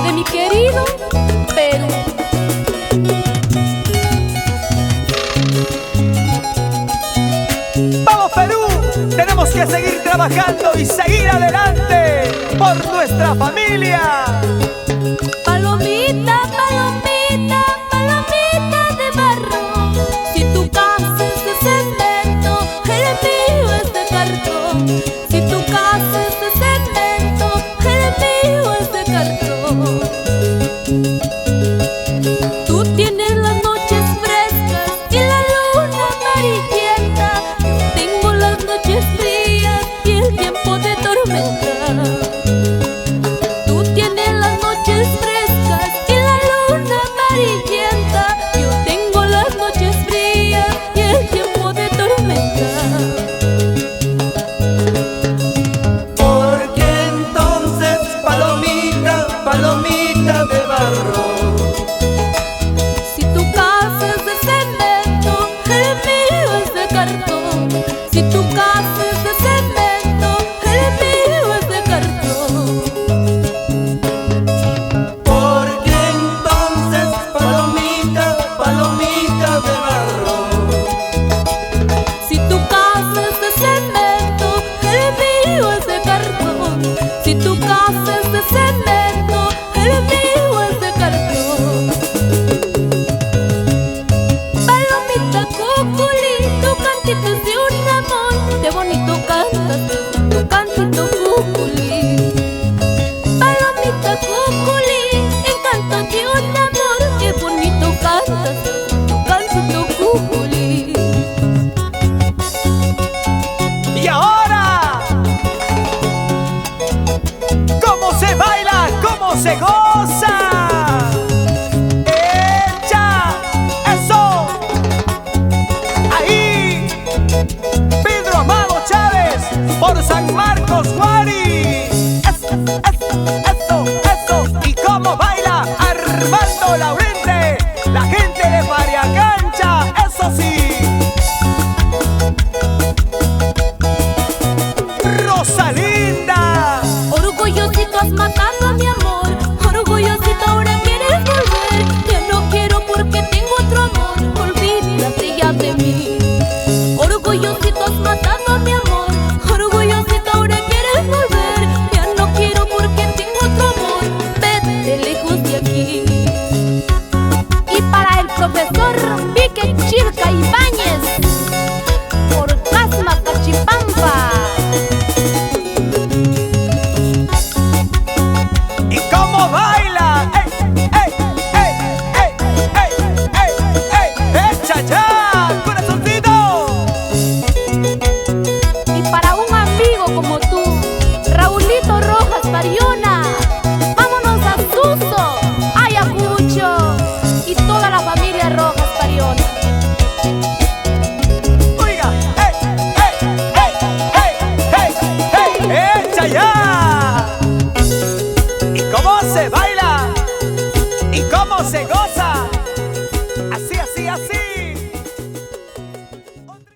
De mi querido Perú. ¡Vamos, Perú! Tenemos que seguir trabajando y seguir adelante por nuestra familia. Palomita, palomita, palomita de barro. Si tu casa es de cemento, el mío es de cartón. Si tu casa es de cemento, el mío es de cartón. Tú tienes las noches frescas y la luna amarillenta. Yo tengo las noches frías y el tiempo de tormenta. Tú tienes las noches frescas y la luna amarillenta. Yo tengo las noches frías y el tiempo de tormenta. Porque entonces, palomita, palomita de barro, si tu casa es de cemento, el mío es de cartón. Si tu casa es de cemento, el mío es de cartón. porque entonces, palomita, palomita de barro, Si tu casa es de cemento, el mío es de cartón. Si tu casa es de cemento, el mío es de cartón. Palomita cuculí, tu cantito es de un amor. Qué bonito cantas tu cantito cuculí. Palomita cuculí, encanto de un amor. Qué bonito cantas tu cantito cuculí. Y ahora, ¿cómo se baila? ¿Cómo se goza? ¡Echa! ¡Eso! ¡Ahí! Pedro Amado Chávez por San Marcos, Guari. Eso. ¿Y cómo baila Armando Laurente? La gente de Mariacancha, eso sí. Rosalinda. Orgullosito has matado a mi amor. Orgullosito ahora quieres volver. Ya no quiero porque tengo otro amor. Olvídate ya de mí. Orgullosito has matado a mi amor. Orgullosito ahora quieres volver. Ya no quiero porque tengo otro amor. Vete lejos de aquí. Y para el profesor Pique Chilca Ibáñez, por Casma Cachipampa. ¿Y cómo baila? ¡Ey! ¡Echa ya! ¡Corazón! ¿Y cómo se baila?